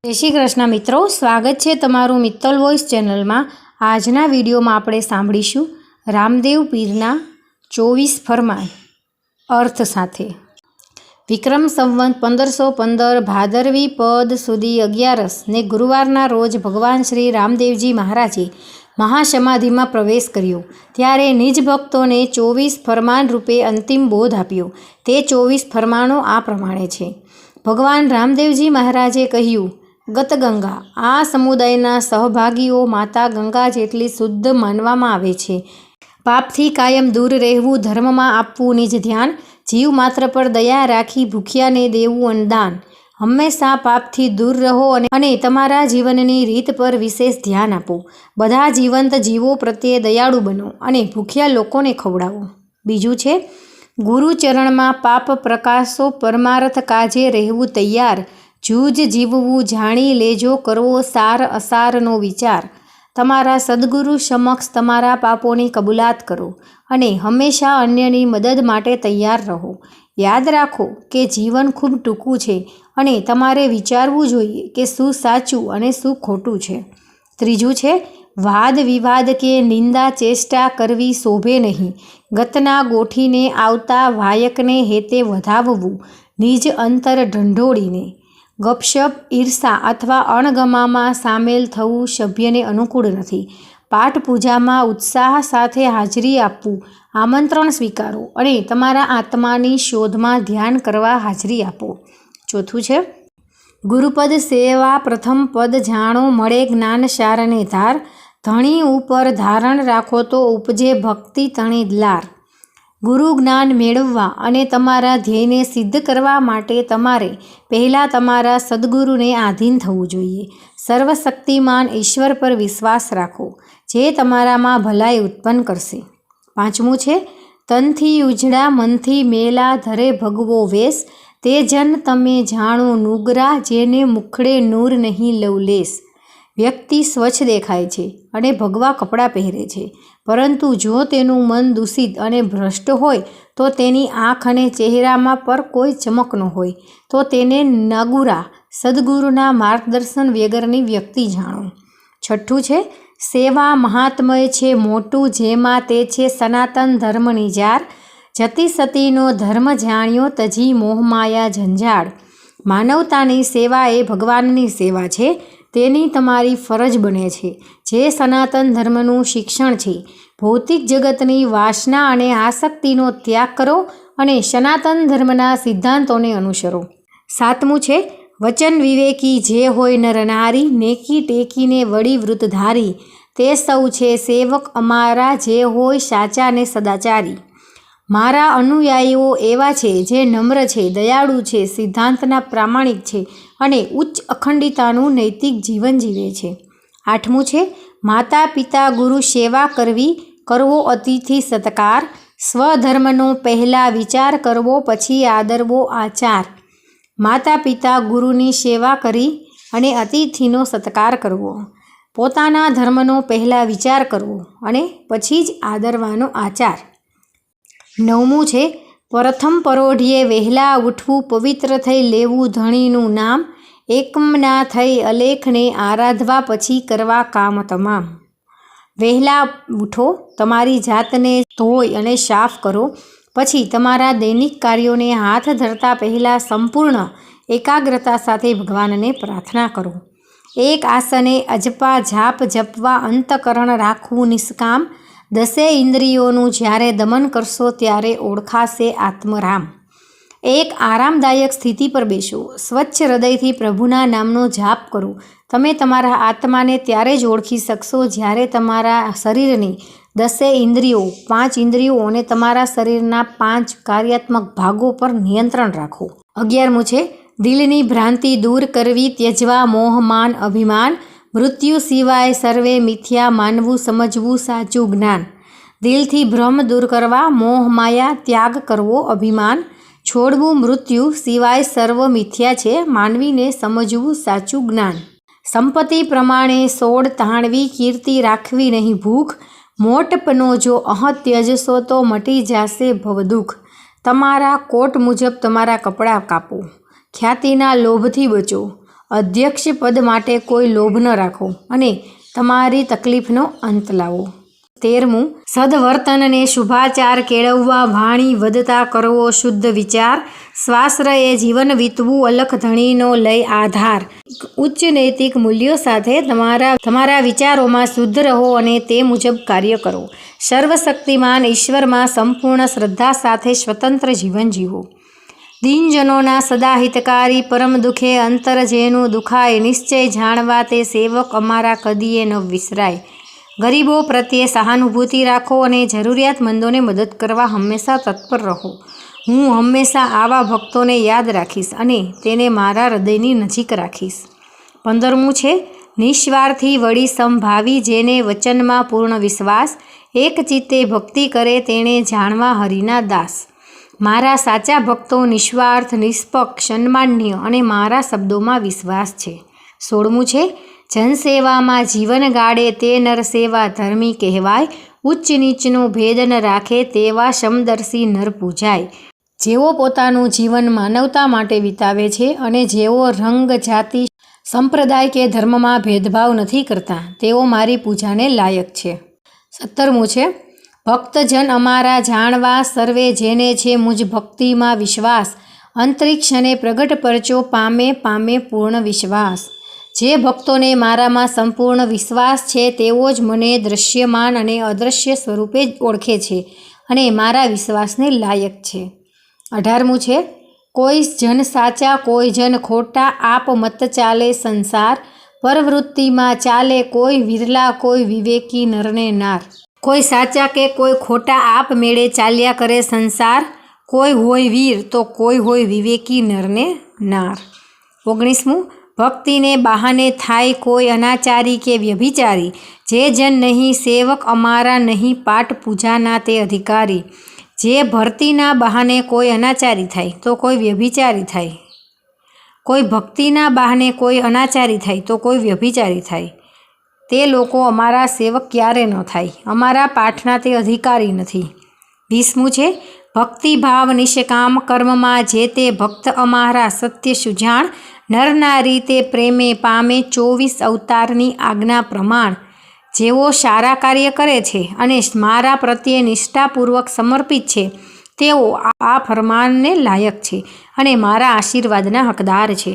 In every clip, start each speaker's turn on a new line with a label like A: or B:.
A: जय श्री कृष्ण मित्रों, स्वागत है तमारू मित्तल वॉइस चैनल में। आजना विडियो में आपणे सांभळीशुं रामदेव पीरना 24 फरमान अर्थ साथे। विक्रम संवत 1515 भादरवी पद सुधी 11 ने गुरुवारना रोज भगवान श्री रामदेवजी महाराजे महासमाधि में प्रवेश कर्यो त्यारे निज भक्तों ने 24 फरमान रूपे अंतिम बोध आप्यो। ते 24 फरमाणों आ प्रमाणे छे। भगवान रामदेवजी महाराजे कह्युं, गत गंगा आ समुदायना सहभागीओ माता गंगा जेटली शुद्ध मानवामां आवे छे। पापथी कायम दूर रहेवुं, धर्ममां आपवुं निज ध्यान, जीव मात्र पर दया राखी भूख्याने देवुं अन्नदान। हमेशा पापथी दूर रहो अने तमारा जीवननी रीत पर विशेष ध्यान आपो। बधा जीवंत जीवो प्रत्ये दयाळु बनो अने भूख्या लोकोने खवडावो। बीजुं छे, गुरुचरणमां पाप प्रकाशो, परमार्थ काजे रहेवुं तैयार, जूझ जीवવું જાણી લેજો, કરવો સાર અસારનો વિચાર। તમારા સદગુરુ સમક્ષ તમારા પાપોની કબૂલાત કરો અને હંમેશા અન્યની મદદ માટે તૈયાર રહો। યાદ રાખો કે જીવન ખૂબ ટૂંકું છે અને તમારે વિચારવું જોઈએ કે શું સાચું અને શું ખોટું છે। ત્રીજું છે, વાદ વિવાદ કે નિંદા ચેષ્ટા કરવી શોભે નહીં। ગતના ગોઠીને આવતા વાયકને હેતે વધાવવું, નિજ અંતર ઢંઢોળીને। गपशप ईर्षा अथवा अणगमामां सामेल थवुं सभ्यने अनुकूल नथी। पाठ पूजा में उत्साह साथे हाजरी आपवुं, आमंत्रण स्वीकारो अने तमारा आत्मानी शोध में ध्यान करवा हाजरी आपो। चौथुं छे, गुरुपद सेवा प्रथम पद जाणो, मळे ज्ञान सारने धार, धणी उपर धारण राखो तो उपजे भक्ति तणी लार। गुरु ज्ञान मेळववा अने तमारा ध्येयने सिद्ध करवा माटे तमारे पहेला तमारा सद्गुरुने आधीन थवुं जोईए। सर्वशक्तिमान ईश्वर पर विश्वास राखो, जे तमारामां भलाई उत्पन्न करशे। पांचमुं छे, तनथी उजड़ा मनथी मेला, धरे भगवो वेश, ते जन तमे जाणो नुगरा, जेने मुखड़े नूर नहीं लवलेश। व्यक्ति स्वच्छ देखाय छे अने भगवा कपड़ा पहेरे छे, परंतु जो तेनुं मन दूषित अने भ्रष्ट होय तो तेनी आँख अने चेहरामां पर कोई चमक न होय तो तेने नगुरा, सद्गुरुना मार्गदर्शन वगरनी व्यक्ति जाणो। छठ्ठुं छे, सेवा महात्मय छे मोटुं, जेमां ते छे सनातन धर्मनी जार, जती सतीनो धर्म जाण्यो, तजी मोहमाया झंझाड़। मानवतानी सेवा ए भगवाननी सेवा छे, तेनी तमारी फरज बने छे। जे सनातन धर्मनुं शिक्षण छे, भौतिक जगतनी वासना अने आसक्तिनो त्याग करो अने सनातन धर्मना सिद्धांतोने अनुसरो। सातमुं छे, वचन विवेकी जे होय नर नारी, नेकी टेकीने वड़ी वृतधारी, ते सौ छे सेवक अमारा, जे होय साचा ने सदाचारी। मारा अनुयायीओ एवा छे जे नम्र छे, दयाळु छे, सिद्धांतना प्रामाणिक छे अने उच्च अखंडितानुं नैतिक जीवन जीवे छे। आठमुं छे, माता पिता गुरु सेवा करवी, करवो अतिथि सत्कार, स्वधर्मनो पहेला विचार करवो, पछी आदरवो आचार। माता पिता गुरुनी सेवा करी अने अतिथिनो सत्कार करवो, पोताना धर्मनो पहेला विचार करवो अने पछी ज आदरवानो आचार। नवमुं छे, प्रथम परोढिये वहेला उठवुं, पवित्र थई लेवुं धणीनुं नाम, एकमना थई अलेखने आराधवा, पछी करवा काम तमाम। वहेला उठो, तमारी जातने धोई अने साफ करो, पछी तमारा दैनिक कार्योने हाथ धरता पहेला संपूर्ण एकाग्रता साथे भगवानने प्रार्थना करो। एक आसने अजपा जाप जपवा, अंतकरण राखवुं निष्काम, दसे इंद्रियोनुं ज्यारे दमन करशो त्यारे ओळखाशे आत्मराम। एक आरामदायक स्थिति पर बेसो, स्वच्छ हृदयथी प्रभुना नामनो जाप करो। तमे तमारा आत्माने त्यारे ज ओळखी शकशो ज्यारे तमारा शरीरनी 10 इंद्रियों 5 इंद्रियों अने तमारा शरीरना 5 कार्यात्मक भागों पर नियंत्रण राखो। 11मुं छे, दिलनी भ्रांति दूर करवी, त्यजवा मोह मान अभिमान, मृत्यु सिवाय सर्वे मिथ्या, मानवुं समझवुं साचुं ज्ञान। दिलथी भ्रम दूर करवा, मोह माया त्याग करवो, अभिमान छोड़वुं, मृत्यु सिवाय सर्व मिथ्या छे, मानवीने समझवुं साचुं ज्ञान। संपत्ति प्रमाणे सोड ताणवी, कीर्ति राखवी नहीं भूख, मोटपनो जो अह त्यजशो तो मटी जाशे भवदुख। तमारा कोट मुजब तमारा कपड़ा कापो, ख्यातिना लोभथी बचो, અધ્યક્ષ પદ માટે કોઈ લોભ ન રાખો અને તમારી તકલીફનો અંત લાવો. 13મું, સદવર્તનને શુભાચાર કેળવવા વાણી વધતા કરવો શુદ્ધ વિચાર. સ્વાશ્રયે જીવન વીતવું અલખ ધણીનો લય આધાર. ઉચ્ચ નૈતિક મૂલ્યો સાથે તમારા વિચારોમાં શુદ્ધ રહો અને તે મુજબ કાર્ય કરો. સર્વશક્તિમાન ઈશ્વરમાં સંપૂર્ણ શ્રદ્ધા સાથે સ્વતંત્ર જીવન જીવો. દીનજનોના સદા હિતકારી, પરમ દુઃખે અંતર જેનું દુખાય, નિશ્ચય જાણવા તે સેવક અમારા કદીએ ન વિસરાય. ગરીબો પ્રત્યે સહાનુભૂતિ રાખો અને જરૂરિયાતમંદોને મદદ કરવા હંમેશા તત્પર રહો. હું હંમેશા આવા ભક્તોને યાદ રાખીશ અને તેને મારા હૃદયની નજીક રાખીશ. 15મું છે, નિસ્વાર્થી વળી સમભાવી, જેને વચનમાં પૂર્ણ વિશ્વાસ. એક ચિત્તે ભક્તિ કરે તેણે જાણવા હરિના દાસ. મારા સાચા ભક્તો નિસ્વાર્થ, નિષ્પક્ષ, સન્માનીય અને મારા શબ્દોમાં વિશ્વાસ છે. 16મું છે, જનસેવામાં જીવન ગાળે તે નર સેવા ધર્મી કહેવાય. ઉચ્ચ નીચનો ભેદ ન રાખે તેવા સમદર્શી નર પૂજાય. જેઓ પોતાનું જીવન માનવતા માટે વિતાવે છે અને જેઓ રંગ, જાતિ, સંપ્રદાય કે ધર્મમાં ભેદભાવ નથી કરતા તેઓ મારી પૂજાને લાયક છે. 17મું છે, ભક્તજન અમારા જાણવા, સર્વે જેને છે મુજ ભક્તિમાં વિશ્વાસ. અંતરિક્ષ અને પ્રગટ પરચો પામે પૂર્ણ વિશ્વાસ. જે ભક્તોને મારામાં સંપૂર્ણ વિશ્વાસ છે તેઓ જ મને દૃશ્યમાન અને અદૃશ્ય સ્વરૂપે ઓળખે છે અને મારા વિશ્વાસને લાયક છે. 18મું છે, કોઈ જન સાચા કોઈ જન ખોટા, આપ મત ચાલે સંસાર. પરવૃત્તિમાં ચાલે કોઈ વિરલા, કોઈ વિવેકી નરને નાર. કોઈ સાચા કે કોઈ ખોટા આપ મેળે ચાલ્યા કરે સંસાર. કોઈ હોય વીર તો કોઈ હોય વિવેકી નરને નાર. 19મું, ભક્તિને બહાને થાય કોઈ અનાચારી કે વ્યભિચારી. જે જન નહીં સેવક અમારા, નહીં પાઠ પૂજાના તે અધિકારી. જે ભરતીના બહાને કોઈ અનાચારી થાય તો કોઈ વ્યભિચારી થાય. કોઈ ભક્તિના બહાને કોઈ અનાચારી થાય તો કોઈ વ્યભિચારી થાય. તે લોકો અમારા સેવક ક્યારે ન થાય. અમારા પાઠના તે અધિકારી નથી. 20મું છે, ભક્તિભાવ નિષ્કામ કર્મમાં જે તે ભક્ત અમારા સત્ય સુજાણ. નરનારી તે પ્રેમે પામે 24 અવતારની આજ્ઞા પ્રમાણ. જેઓ સારા કાર્ય કરે છે અને મારા પ્રત્યે નિષ્ઠાપૂર્વક સમર્પિત છે તેઓ આ ફરમાનને લાયક છે અને મારા આશીર્વાદના હકદાર છે.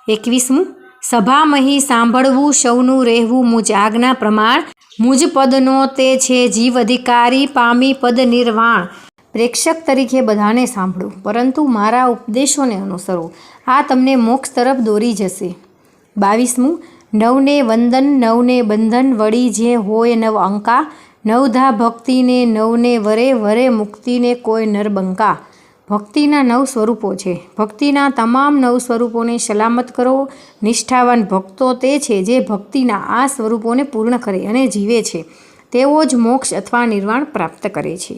A: 21મું, સભામહી સાંભળવું સૌનું રહેવું મુજ આજ્ઞા પ્રમાણ. મુજ પદનો તે છે જીવ અધિકારી, પામી પદ નિર્વાણ. પ્રેક્ષક તરીકે બધાને સાંભળો પરંતુ મારા ઉપદેશોને અનુસરો, આ તમને મોક્ષ તરફ દોરી જશે. 22મું, નવને વંદન નવને બંધન, વળી જે હોય નવ અંકા. નવધા ભક્તિને નવને વરે, વરે મુક્તિને કોઈ નરબંકા. ભક્તિના 9 સ્વરૂપો છે. ભક્તિના તમામ 9 સ્વરૂપોને સલામત કરો. નિષ્ઠાવાન ભક્તો તે છે જે ભક્તિના આ સ્વરૂપોને પૂર્ણ કરે અને જીવે છે. તેઓ જ મોક્ષ અથવા નિર્વાણ પ્રાપ્ત કરે છે.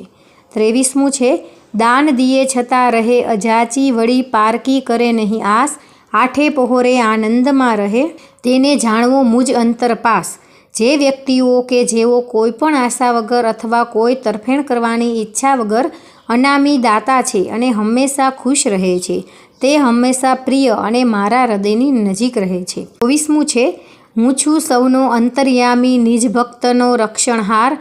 A: 23મું છે, દાન દિયે છતાં રહે અજાચી, વળી પારકી કરે નહીં આસ. આઠે પહોરે આનંદમાં રહે તેને જાણવો મુજ અંતરપાસ. જે વ્યક્તિઓ કે જેઓ કોઈ પણ આશા વગર અથવા કોઈ તરફેણ કરવાની ઈચ્છા વગર અનામી દાતા છે અને હંમેશા ખુશ રહે છે તે હંમેશા પ્રિય અને મારા હૃદયની નજીક રહે છે. 24મું છે, હું છું સૌનો અંતર્યામી, નિજ ભક્તનો રક્ષણહાર.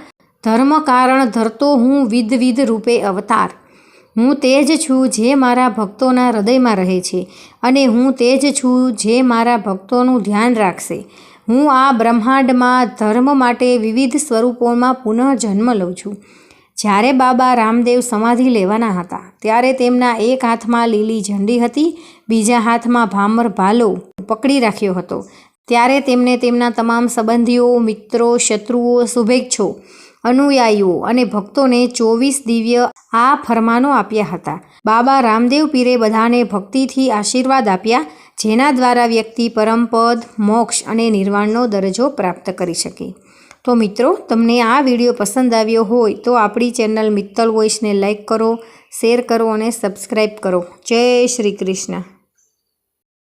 A: ધર્મ કારણ ધરતો હું વિધ રૂપે અવતાર. હું તે જ છું જે મારા ભક્તોના હૃદયમાં રહે છે અને હું તે જ છું જે મારા ભક્તોનું ધ્યાન રાખશે. હું આ બ્રહ્માંડમાં ધર્મ માટે વિવિધ સ્વરૂપોમાં પુનઃ જન્મ લઉં છું. જ્યારે બાબા રામદેવ સમાધિ લેવાના હતા ત્યારે તેમના એક હાથમાં લીલી ઝંડી હતી, બીજા હાથમાં ભામર ભાલો પકડી રાખ્યો હતો. ત્યારે તેમને તેમના તમામ સંબંધીઓ, મિત્રો, શત્રુઓ, શુભેચ્છો, અનુયાયીઓ અને ભક્તોને 24 દિવ્ય આ ફરમાનો આપ્યા હતા. બાબા રામદેવ પીરે બધાને ભક્તિથી આશીર્વાદ આપ્યા જેના દ્વારા વ્યક્તિ પરમપદ, મોક્ષ અને નિર્વાણનો દરજ્જો પ્રાપ્ત કરી શકે. તો મિત્રો, તમને આ વિડીયો પસંદ આવ્યો હોય તો આપણી ચેનલ મિત્તલ વોઇસને લાઈક કરો, શેર કરો અને સબસ્ક્રાઈબ કરો. જય શ્રી કૃષ્ણ.